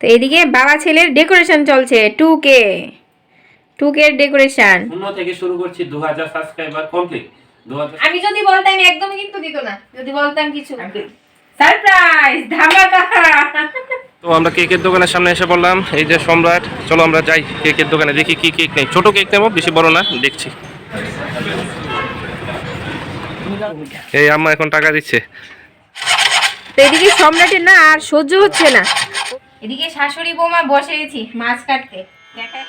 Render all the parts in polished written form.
তো এদিকে বাবা ছেলের ডেকোরেশন চলছে 2K এর ডেকোরেশন। 0 থেকে শুরু করছি, 2000 সাবস্ক্রাইবার কমপ্লিট। 2000 আমি যদি বলতাম একদমই কিন্তু দিত না, যদি বলতাম কিছু সারপ্রাইজ ধামাকা। তো আমরা কেকের দোকানের সামনে এসে বললাম, এই যে সম্রাট, চলো আমরা যাই কেকের দোকানে, দেখি কি কেক নেই। ছোট কেক নেবো, বেশি বড় না, দেখছি। এই আম্মা এখন টাকা দিচ্ছে। তো এদিকে সম্রাটের না আর সহ্য হচ্ছে না, এদিকে শাশুড়ি বৌমা বসে গেছি মাছ কাটতে। দেখা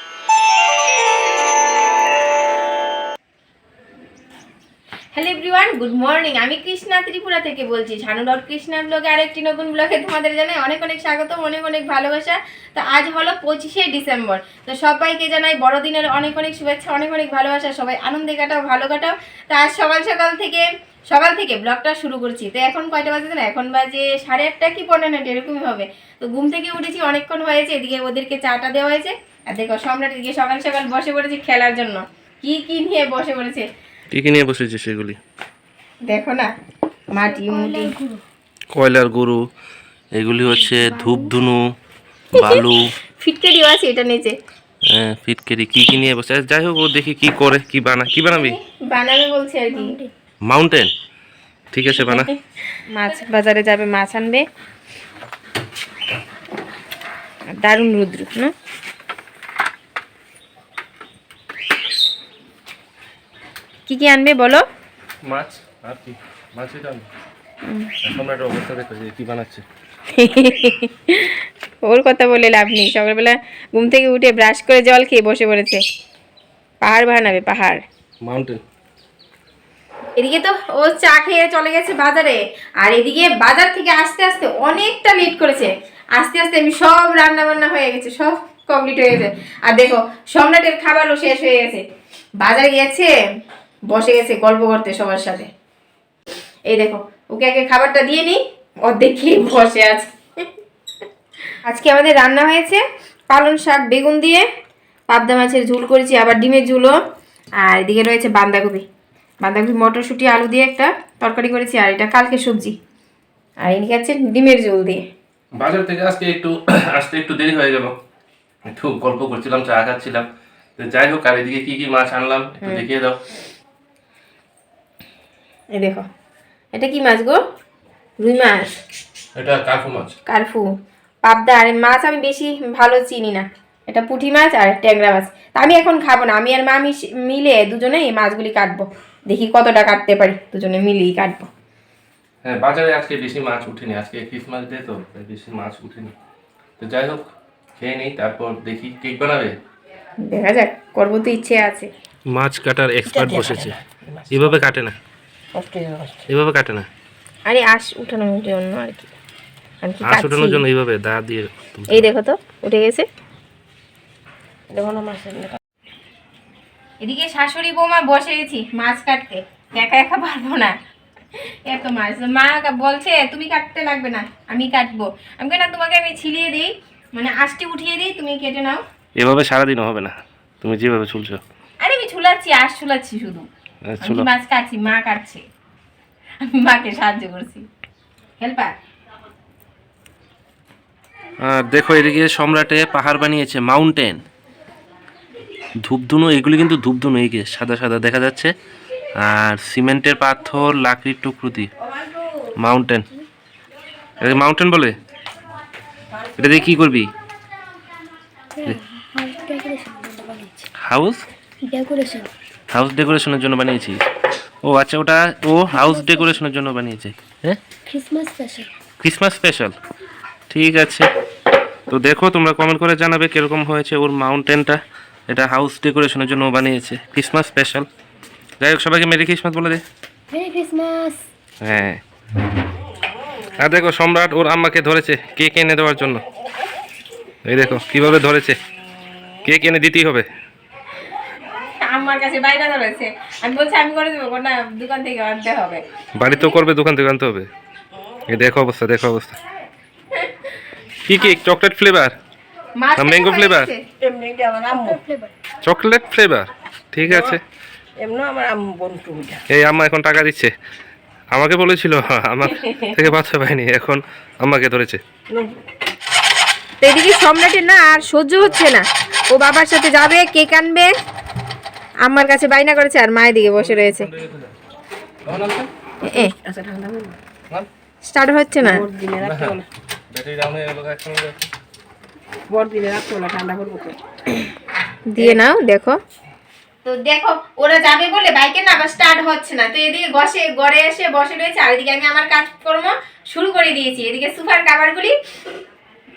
হ্যালো এভরিওয়ান, গুড মর্নিং। আমি কৃষ্ণা ত্রিপুরা থেকে বলছি। ঝানু ডট কৃষ্ণা ব্লগে আরেকটি নতুন ব্লগে তোমাদের জানাই অনেক অনেক স্বাগত, অনেক অনেক ভালোবাসা। তো আজ হলো 25শে ডিসেম্বর। তো সবাইকে জানাই বড়দিনের অনেক অনেক শুভেচ্ছা, অনেক অনেক ভালোবাসা। সবাই আনন্দে কাটাও, ভালো কাটাও। তো আজ সকাল থেকে ব্লগটা শুরু করছি। তো এখন কয়টা বাজে না, এখন বাজে 8:30 কি 8:45 এরকমই হবে। তো ঘুম থেকে উঠেছি, অনেকক্ষণ হয়েছে। এদিকে ওদেরকে চাটা দেওয়া হয়েছে। আর দেখো সম্রাট এদিকে সকাল সকাল বসে পড়েছি খেলার জন্য। কি কি নিয়ে বসে পড়েছে, কি কি নিয়ে বসেছে সেগুলি দেখো না। মাটি মুটি, কয়লার গরু, এগুলি হচ্ছে ধূপধুনু, বালু, ফিটকেরিও আছে এটা নিচে। ফিটকেরি, কি কি নিয়ে বসে। যাই হোক, ও দেখি কি করে, কি বানাবি। বানাবে বলছে আর কি। মাউন্টেন, ঠিক আছে বানা। মাছ বাজারে যাবে, মাছ আনবে। দারুণ রুদ্র না। কি কি আনবে বলো। মাছ আর কি, মাছই তো আনবো। সম্রাটের অবস্থা দেখো যে কি বানাচ্ছে। ওর কথা বলে লাভ নেই, সকালবেলা ঘুম থেকে উঠে ব্রাশ করে জল খেয়ে বসে পড়েছে। পাহাড় বানাবে, পাহাড়, মাউন্টেন। এদিকে তো ও চা খেয়ে চলে গেছে বাজারে, আর এদিকে বাজার থেকে আসতে আসতে অনেকটা লেট করেছে। আস্তে আস্তে আমি সব রান্না বান্না হয়ে গেছে, সব কমপ্লিট হয়ে গেছে। আর দেখো সম্রাটের খাবারও শেষ হয়ে গেছে। বাজারে গেছে, বসে গেছে গল্প করতে সবার সাথে। এই দেখো, ওকে আগে খাবারটা দিয়ে নিই, অর্ধেক খেয়ে বসে আছে। আজকে আমাদের রান্না হয়েছে পালং শাক বেগুন দিয়ে, পাবদা মাছের ঝোল করেছি, আবার ডিমের ঝোলও। আর এদিকে রয়েছে বাঁধাকপি মটরশুঁটি আলু দিয়ে একটা তরকারি করেছি, আর এটা কালকে সবজি। আর এদিকে আছে ডিমের ঝোল দিয়ে। বাজার থেকে আজকে আসতে একটু দেরি হয়ে গেল, একটু গল্প করছিলাম, চা খাচ্ছিলাম। তো যাই হোক, আর এদিকে কি কি মাছ আনলাম একটু দেখিয়ে দাও। এই দেখো, এটা কি মাছ গো? রুই মাছ। এটা কার্পু মাছ। কার্পু, পাবদা। আর মাছ আমি বেশি ভালো চিনি না, এটা পুঁটি মাছ আর ট্যাংরা মাছ। তা আমি এখন খাবো না, আমি আর মা মিলে দুজনে এই মাছগুলি কাটবো। দেখি কতটা কাটতে পারি, দুজনে মিলেই কাটবো। হ্যাঁ, বাজারে আজকে বেশি মাছ উঠেনি, আজকে ক্রিসমাস ডে তো বেশি মাছ উঠেনি। তো যাই হোক, খেয়ে নিই, তারপর দেখি কেক বানাবে। দেখা যাক, করবো তো ইচ্ছে আছে। মাছ কাটার এক্সপার্ট বসেছে, এভাবে কাটে না, এভাবে কাটে না। আরে আঁশ উঠানোর জন্য আর কি, আমি কি আঁশ উঠানোর কাটছি। জন্য এইভাবে দা দিয়ে। এই দেখো তো উঠে গেছে, দেখো না মাছের। এদিকে শাশুড়ি বৌমা বসে গেছি মাছ কাটতে, একা একা পারবো না এত মাছ। মা বলছে তুমি কাটতে লাগবে না, আমি কাটবো। আমি কেন, তোমাকে আমি ছিলিয়ে দিই, মানে আঁশটি উঠিয়ে দিই, তুমি কেটে নাও। এভাবে সারাদিন হবে না, তুমি যেভাবে চুলছো। আরে আমি ছুলাচ্ছি, আঁশ ছুলাচ্ছি শুধু, আমি মাছ কাটছি, মা কাটছে, আমি মাকে সাহায্য করছি, হেল্পার। আর দেখো, এদিকে সম্রাটে পাহাড় বানিয়েছে, মাউন্টেন। ধূপধুনো, এগুলি কিন্তু ধূপধুনো, এই যে সাদা সাদা দেখা যাচ্ছে। আর সিমেন্টের পাথর, লাকড়ির টুকরো দিয়ে মাউন্টেন। এটাকে মাউন্টেন বলে। এটা দিয়ে কি করবি? হাউস হাউস ডেকোরেশনের জন্য বানিয়েছি। ও আচ্ছা, ওটা ও হাউস ডেকোরেশনের জন্য বানিয়েছে। হ্যাঁ, ক্রিসমাস স্পেশাল, ঠিক আছে। তো দেখো, তোমরা কমেন্ট করে জানাবে কিরকম হয়েছে ওর মাউন্টেনটা। এটা হাউস ডেকোরেশনের জন্য বানিয়েছে, ক্রিসমাস স্পেশাল। যাই হোক, সবাইকে মেরি ক্রিসমাস বলে দে। Merry Christmas. হ্যাঁ, আর দেখো সম্রাট ওর আম্মাকে ধরেছে কেক এনে দেওয়ার জন্য। এই দেখো কিভাবে ধরেছে, কেক এনে দিতেই হবে। আমার কাছে বাইরে ধরেছে, আমি বলছি আমি করে দেবো না, দোকান থেকে আনতে হবে। বাড়িতেও করবে, দোকান থেকে আনতে হবে। এই দেখো অবস্থা, দেখো অবস্থা। কি কেক? চকলেট ফ্লেভার না ম্যাঙ্গো ফ্লেভার? চকলেট ফ্লেভার, ঠিক আছে। এই আম্মা এখন টাকা দিচ্ছে, আমাকে বলেছিল আমার থেকে বাচ্চা পাইনি, এখন আম্মাকে ধরেছে। তো এদিকে সম্রাটের না আর সহ্য হচ্ছে না, ও বাবার সাথে যাবে, কেক আনবে, আমার কাছে বাইনা করেছে, আর মায়ের দিকে বসে রয়েছে। স্টার্ট হচ্ছে না, দিয়ে নাও দেখো। তো দেখো ওরা যাবে বলে বাইকে না আবার স্টার্ট হচ্ছে না। তো এদিকে ঘরে এসে বসে রয়েছে, আর এদিকে আমি আমার কাজকর্ম শুরু করে দিয়েছি। এদিকে সোফার কাভারগুলি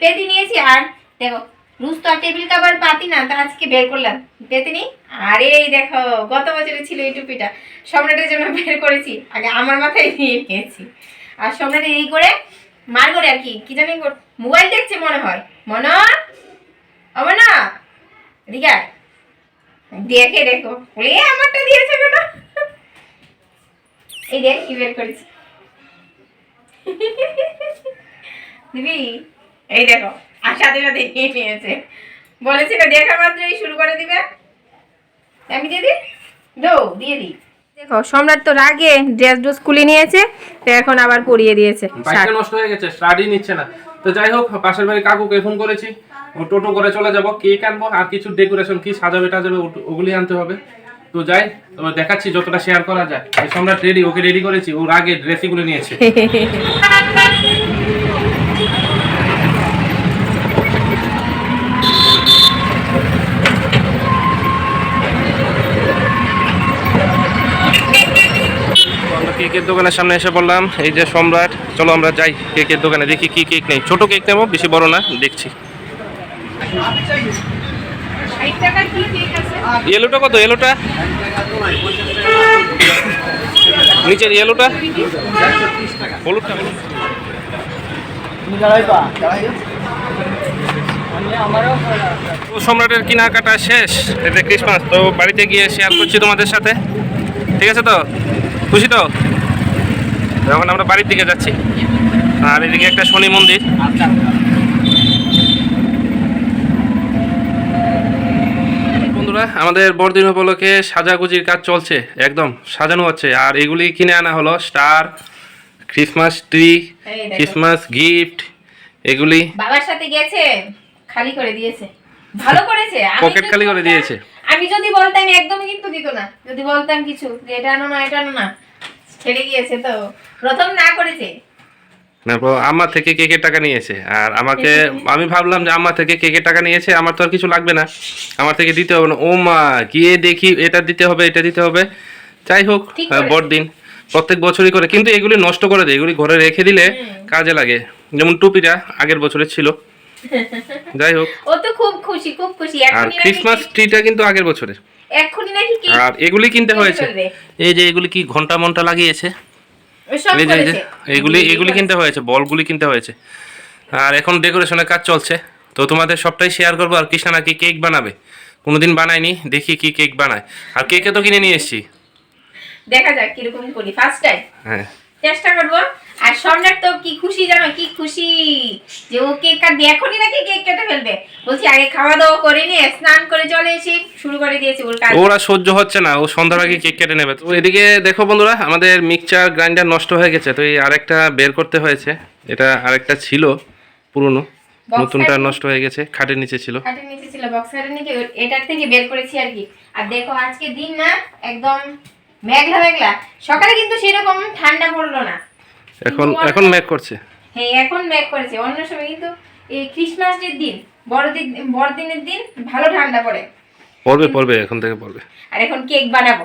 পেতে নিয়েছি, আর দেখো রুজ তো আর টেবিল কাভার পাতি না, তা আজকে বের করলাম পেতে নি। আর এই দেখো গত বছরে ছিল এই টুপিটা, সম্রাটের জন্য বের করেছি, আগে আমার মাথায় নিয়ে নিয়েছি। আর সম্রাট এই করে মার করে আর কি জানি মোবাইল দেখছে মনে হয়। না এদিকে দেখে দেখো বলে আমারটা দিয়েছে কেন, এই দেখ কি বের করেছি দিবি, এই দেখো আর সাথে সাথে নিয়ে নিয়েছে, বলেছিল দেখা মাত্রই শুরু করে দিবে, আমি দিয়ে দিই দিয়ে দিই। দেখো সম্রাট তো রাগে ড্রেস খুলে নিয়েছে, তো এখন আবার পরিয়ে দিয়েছে। বাইকটা নষ্ট হয়ে গেছে, স্টার্টই নিচ্ছে না। তো যাই হোক, পাশের বাড়ি কাকুকে ফোন করেছি, ও টোটো করে চলে যাব, কেক আনবো আর কিছু ডেকোরেশন কি সাজাবে টাজাবে ওগুলি আনতে হবে। তো যাই, তো দেখাচ্ছি যতটা শেয়ার করা যায়। এই সম্রাট রেডি, ওকে রেডি করেছি, ওর আগে ড্রেসিগুলো নিয়েছে। কেকের দোকানের সামনে এসে বললাম, এই যে সম্রাট, চলো আমরা যাই কেকের দোকানে, দেখি কি কেক নেই। ছোট কেক নেবো, বেশি বড় না, দেখছি। ইয়েলোটা কত? ইয়েলোটা নিচের ইয়েলোটা, হলুদটা সম্রাটের কেনাকাটা শেষ, এতে ক্রিসমাস তো বাড়িতে গিয়ে শেয়ার করছি তোমাদের সাথে। ঠিক আছে তো, খুশি তো? এখন আমরা বাড়ির দিকে যাচ্ছি। আর এদিকে একটা শনি মন্দির। বন্ধুরা, আমাদের বড়দিন উপলক্ষে সাজাগুজির কাজ চলছে, একদম সাজানো হচ্ছে। আর এগুলি কিনে আনা হলো star, Christmas tree, Christmas gift, এগুলি বাবার সাথে গেছে, খালি করে দিয়েছে। ভালো করেছে, পকেট খালি করে দিয়েছে। আমি যদি বলতাম একদমই কিন্তু দিত না, যদি বলতাম কিছু যে এটা আনো না এটা আনো না, ছেড়ে গিয়েছে। তো প্রথম না করেছে না, আমার থেকে কেকের টাকা নিয়েছে। আর আমাকে, আমি ভাবলাম যে আমার থেকে কেকের টাকা নিয়েছে, আমার তো আর কিছু লাগবে না, আমার থেকে দিতে হবে না। ও মা, গিয়ে দেখি এটা দিতে হবে, এটা দিতে হবে। যাই হোক, বড়দিন প্রত্যেক বছরই করে, কিন্তু এগুলি নষ্ট করে দেয়, এগুলি ঘরে রেখে দিলে কাজে লাগে। যেমন টুপিটা আগের বছরের ছিল। যাই হোক, ও তো খুব খুশি, খুব খুশি। আর ক্রিসমাস ট্রিটা কিন্তু আগের বছরের। এখনি নাকি কি, আর এগুলি কিনতে হয়েছে, এই যে এগুলি কি ঘন্টা মন্টা লাগিয়েছে, এগুলি কিনতে হয়েছে, বলগুলি কিনতে হয়েছে। আর এখন ডেকোরেশনের কাজ চলছে, তো তোমাদের সবটাই শেয়ার করবো। আর কৃষ্ণা নাকি কেক বানাবে, কোনোদিন বানায়নি, দেখি কি কেক বানায়। আর কেকে তো কিনে নিয়ে এসেছি, দেখা যাক কিরকম করি, ফার্স্ট টাইম হ্যাঁ চেষ্টা করবো। আর সম্রাট তো কি খুশি জানো, কি খুশি যে ও কেক কাটবে, এখনই নাকি কেক কেটে ফেলবে। বলছি আগে খাওয়া দাওয়া করে নিয়ে স্নান করে চলে এসে শুরু করে দিয়েছে ওর কাজ। ওরা সহ্য হচ্ছে না, ও সন্ধ্যার আগে কেক কেটে নেবে। তো এদিকে দেখো বন্ধুরা, আমাদের মিক্সচার গ্রাইন্ডার নষ্ট হয়ে গেছে, তো এই আরেকটা বের করতে হয়েছে। এটা আরেকটা ছিল পুরনো, নতুনটা নষ্ট হয়ে গেছে, খাটের নিচে ছিল, বক্সের নিচে, এটার থেকে বের করেছি আর কি। আর দেখো আজকে দিন না একদম মেঘলা মেঘলা, সকালে কিন্তু সেরকম ঠান্ডা পড়লো না, এখন মেঘ করছে। হ্যাঁ এখন মেঘ করেছে, অন্য সময় কিন্তু এই ক্রিসমাসের দিন, বড়দিনের দিন ভালো ঠান্ডা পড়বে এখন থেকে পড়বে। আর এখন কেক বানাবো।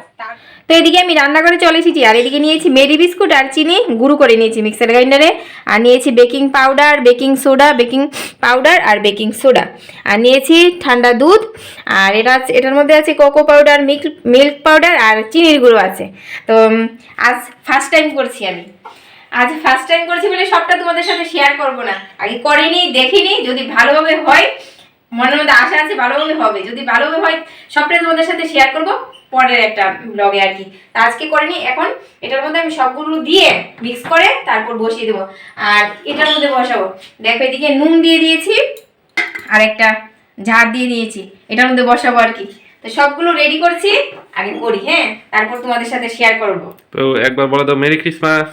তো এদিকে আমি রান্না করে চলে এসেছি, আর এদিকে নিয়েছি মেরি বিস্কুট আর চিনি গুঁড়ো করে নিয়েছি মিক্সার গ্রাইন্ডারে। আর নিয়েছি বেকিং পাউডার, বেকিং পাউডার আর বেকিং সোডা। আর নিয়েছি ঠান্ডা দুধ। আর এটার মধ্যে আছে কোকো পাউডার, মিল্ক পাউডার আর চিনির গুঁড়ো আছে। তো আজ ফার্স্ট টাইম করছি বলে সবটা তোমাদের সাথে শেয়ার করবো না, আগে করিনি, দেখিনি, যদি ভালোভাবে হয় মনের মধ্যে আশা আছে ভালোভাবে হবে, যদি ভালোভাবে হয় সবটা তোমাদের সাথে শেয়ার করব পরের একটা ব্লগে আর কি। তা আজকে করিনি, এখন এটার মধ্যে আমি সবগুলো দিয়ে মিক্স করে তারপর বসিয়ে দেবো। আর এটার মধ্যে বসাবো, দেখো এদিকে নুন দিয়ে দিয়েছি আর একটা ঝাড় দিয়ে দিয়েছি, এটার মধ্যে বসাবো আর কি। তো সবগুলো রেডি করছি, আগে করি, হ্যাঁ, তারপর তোমাদের সাথে শেয়ার করব। তো একবার বলে দাও মেরি ক্রিসমাস।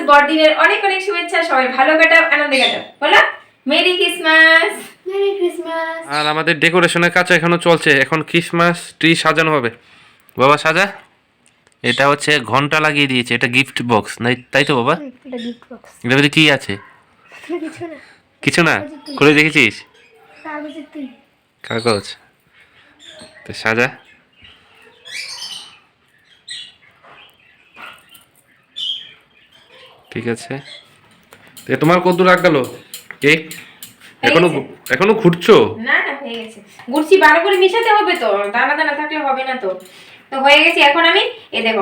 বড়দিনের অনেক অনেক শুভেচ্ছা, সবাই ভালো কাটাও, আনন্দে কাটাও, বলো মেরি ক্রিসমাস। Merry Christmas. আর আমাদের ডেকোরেশনের কাজ এখনো চলছে, এখন ক্রিসমাস ট্রি সাজানো হবে। বাবা সাজা। এটা হচ্ছে ঘন্টা লাগিয়ে দিয়েছে, এটা গিফট বক্স নাই, তাই তো বাবা? এটা গিফট বক্স। এটার মধ্যে কি আছে? কিছু না। কিছু না, খুলে দেখেছিস? কাগজের তুই। কাগজ। তো সাজা। ঠিক আছে। তো তোমার কত দূর গেল কেক? এখনো এখনো ঘুরছো? না না, হয়ে গেছে। গুড়ছি ভালো করে মিশাতে হবে তো, দানা দানা থাকলে হবে না তো। তো হয়ে গেছে, এখন আমি এ দেব,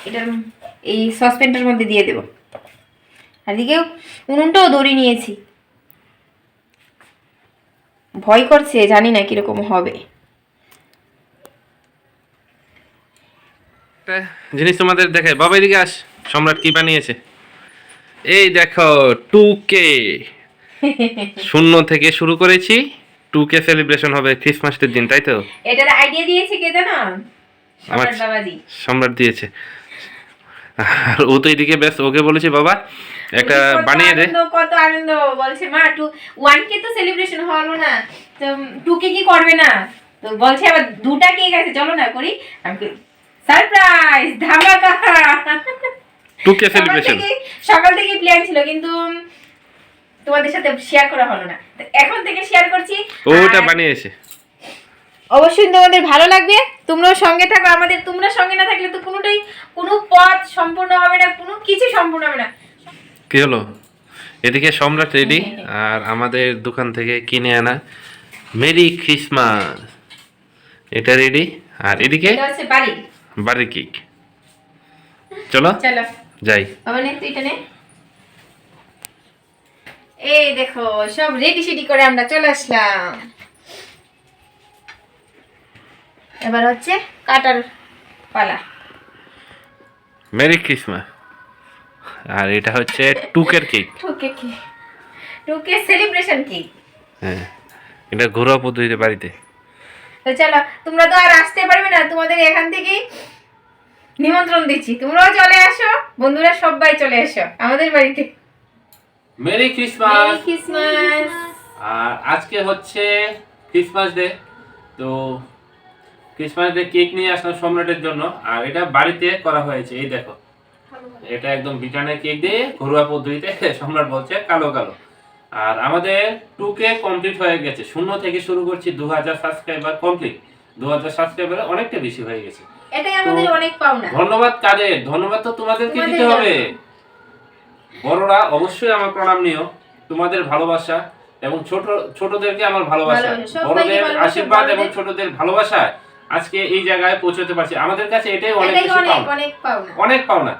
এটা এই সসপ্যানটার মধ্যে দিয়ে দেব। আর দিকে উনুনটাও দড়ি নিয়েছি, ভয় করছে, জানি না কিরকম হবে। একটা জিনিস তোমাদের দেখে, বাবা এদিকে আস। সম্রাট কি বানিয়েছে এই দেখো, 2K। 0 থেকে শুরু করেছি, 2K সেলিব্রেশন হবে ক্রিসমাসের দিন, তাই তো? এটার আইডিয়া দিয়েছে কে জানো? সম্রাট বাবাজি। সম্রাট দিয়েছে। আর ও তো এদিকে ব্যস্ত, ওকে বলেছি বাবা একটা বানিয়ে দে। কত আনন্দ, বলছে মা 1K তো সেলিব্রেশন হলো না, তো 2K কি করবে না? তো বলছে আবার 2টা কেক আছে, চলো না করি। আমি সারপ্রাইজ, ধামাকা। 2K সেলিব্রেশন সকাল থেকে প্ল্যান ছিল, কিন্তু তোমাদের সাথে শেয়ার করা হলো না, তো এখন থেকে শেয়ার করছি। ওটা বানিয়েছে, অবশ্যই তোমাদের ভালো লাগবে, তোমরাও সঙ্গে থাকো আমাদের। তোমরা সঙ্গে না থাকলে তো কোনো পথ সম্পূর্ণ হবে না, কোনো কিছু সম্পূর্ণ হবে না। কি হলো? এদিকে সম্রাট রেডি, আর আমাদের দোকান থেকে কিনে আনা মেরি ক্রিসমাস এটা রেডি। আর এদিকে এটা হচ্ছে বাড়ি বাড়ির কেক। চলো চলো যাই। বাবা নে, তুই এটা নে। এই দেখো সব রেডি সেডি করে আমরা চলে আসলাম। এবার হচ্ছে কাটার পালা। Mary Christmas. আর এটা হচ্ছে 2K কেক। 2K সেলিব্রেশন কি? হ্যাঁ, এটা ঘরোয়া পদ্ধতিতে বাড়িতে। তো চলো, তোমরা তো আর আসতে পারবে না, তোমাদের এখান থেকেই নিমন্ত্রণ দিচ্ছি, তোমরাও চলে আসো, বন্ধুরা সবাই চলে এসো আমাদের বাড়িতে। Merry Christmas. Merry Christmas. আর আজকে হচ্ছে ক্রিসমাস ডে, তো ক্রিসমাস ডে কেক নিয়ে আসলাম সম্রাটের জন্য। আর এটা বাড়িতে করা হয়েছে, এই দেখো, এটা একদম ব্রিটানের কেক দিয়ে ঘরোয়া পদ্ধতিতে। সম্রাট বলছে কালো কালো। আর আমাদের 2K কমপ্লিট হয়ে গেছে, 0 থেকে শুরু করছি, 2000 সাবস্ক্রাইবার কমপ্লিট। 2000 সাবস্ক্রাইবার অনেকটা বেশি হয়ে গেছে, এটাই আমাদের অনেক পাওনা। ধন্যবাদ কাদের? ধন্যবাদ তো তোমাদেরকে দিতে হবে। বড়রা অবশ্যই আমার প্রণাম নিও, তোমাদের ভালোবাসা এবং ছোটদেরকে আমার ভালোবাসা, বড়দের আশীর্বাদ এবং ছোটদের ভালোবাসা আজকে এই জায়গায় পৌঁছতে পারছি। আমাদের কাছে এটাই অনেক পাওনা, অনেক পাওনা।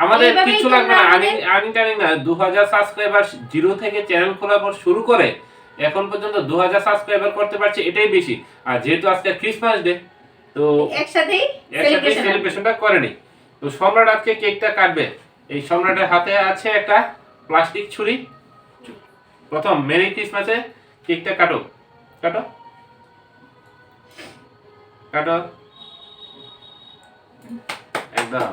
আমাদের কিছু লাগবে না, আমি জানি না 2000 সাবস্ক্রাইবার 0 থেকে চ্যানেল খোলার পর শুরু করে এখন পর্যন্ত 2000 সাবস্ক্রাইবার করতে পারছি, এটাই বেশি। আর যেহেতু আজকে ক্রিসমাস ডে, তো একসাথেই সেলিব্রেশনটা করেনি। তো সম্রাট আজকে কেকটা কাটবে। এই সম্রাটের হাতে আছে একটা প্লাস্টিক ছুরি। প্রথম মেরি ক্রিসমাসে কেকটা কাটো, কাটো কাটো একদম।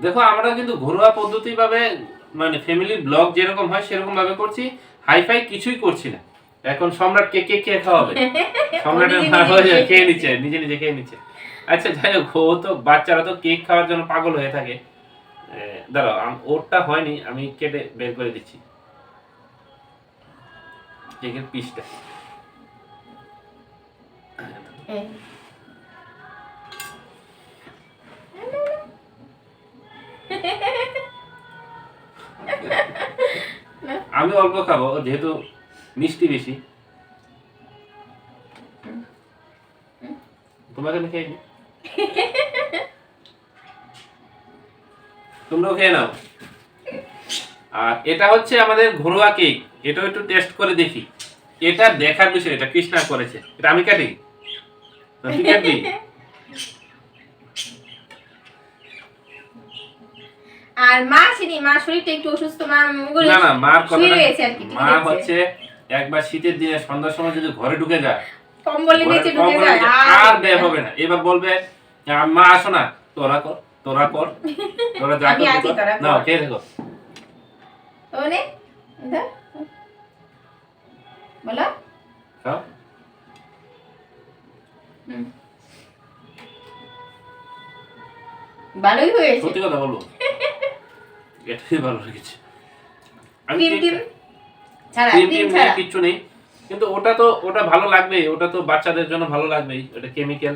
দেখো আমরা কিন্তু ঘরোয়া পদ্ধতি ভাবে, মানে ফ্যামিলি ব্লগ যেরকম হয় সেরকম ভাবে করছি, হাইফাই কিছুই করছি না। এখন সম্রাটকে কেক কে খাওয়াবে? সম্রাটের মা খেয়ে নিচ্ছে, নিজে নিজে খেয়ে নিচ্ছে। আচ্ছা যাই হোক, ও তো বাচ্চারা তো কেক খাওয়ার জন্য পাগল হয়ে থাকে। দাঁড়াও, ওরটা হয়নি, আমি কেটে বের করে দিচ্ছি কেকের পিসটা। আমি অল্প খাবো যেহেতু মিষ্টি বেশি। তোমাকে আমি খেয়ে নি, তোমরাও খেয়ে নাও। আর এটা হচ্ছে আমাদের ঘরোয়া কেক, এটাও একটু টেস্ট করে দেখি। এটা দেখার বিষয়, এটা কৃষ্ণা করেছে, এটা আমি কাটি, তুই কাটবি? আর মা আসেনি, মা শরীরটা একটু অসুস্থ, মা না না, মার কথা না, মা হচ্ছে একবার শীতের দিনে সন্ধ্যার সময় যদি ঘরে ঢুকে যায়, কম্বলের নিচে ঢুকে যায় আর বের হবে না। এবার বলবে মা আসো না, তোরা কর তোরা যা আমি আছি, করতে তোরা না কর। কে দেখো ওনে ধর বলো খাও হুম। ভালোই হয়েছে। সত্যি কথা বলবো এটাই ভালো লেগেছে আমি ক্রিম কেক- টিম ছাড়া, ক্রিম ক্রিম টিম ছাড়া। কিচ্ছু নেই কিন্তু ওটা ভালো লাগবেই, ওটা তো বাচ্চাদের জন্য ভালো লাগবেই, ওটা কেমিক্যাল।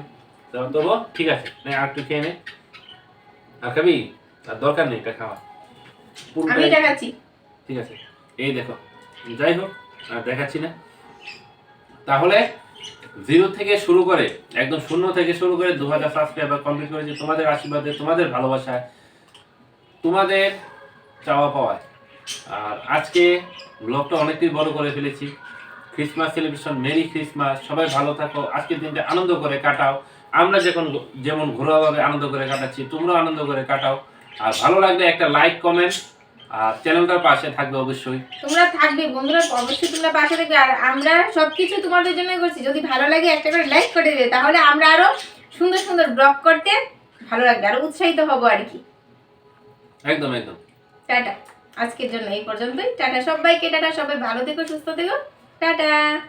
তবু ঠিক আছে নে আর একটু খেয়ে নে। আর খাবি? আর দরকার নেই এটা খাওয়া আমি পুরোটাই এটা খাচ্ছি। ঠিক আছে। এই দেখো যাই হোক আর দেখাচ্ছি না। তাহলে 0 থেকে শুরু করে একদম 0 থেকে শুরু করে 2000 সাবস্ক্রাইবার কমপ্লিট করেছি তোমাদের আশীর্বাদে, তোমাদের ভালোবাসায়, তোমাদের চাওয়া পাওয়ায়। আর আজকে ব্লগটা অনেকটাই বড় করে ফেলেছি। ক্রিসমাস সেলিব্রেশন, মেরি ক্রিসমাস, সবাই ভালো থাকো, আজকের দিনটা আনন্দ করে কাটাও। আমরা যেমন ঘরোয়াভাবে আনন্দ করে কাটাচ্ছি, তোমরাও আনন্দ করে কাটাও। আর ভালো লাগলে একটা লাইক কমেন্ট আর চ্যানেলটার পাশে থাকবে অবশ্যই। তোমরা থাকবে বন্ধুরা, অবশ্যই তোমরা পাশে থাকবে। আর আমরা সবকিছু তোমাদের জন্য করছি, যদি ভালো লাগে একটা করে লাইক করে দেবে, তাহলে আমরা আরো সুন্দর সুন্দর ব্লগ করতে ভালো লাগবে, আরো উৎসাহিত হবো আর কি। একদম একদম। টাটা, আজকের জন্য এই পর্যন্তই। টাটা সবাইকে, টাটা, সবাই ভালো থেকো, সুস্থ থেকো, টাটা।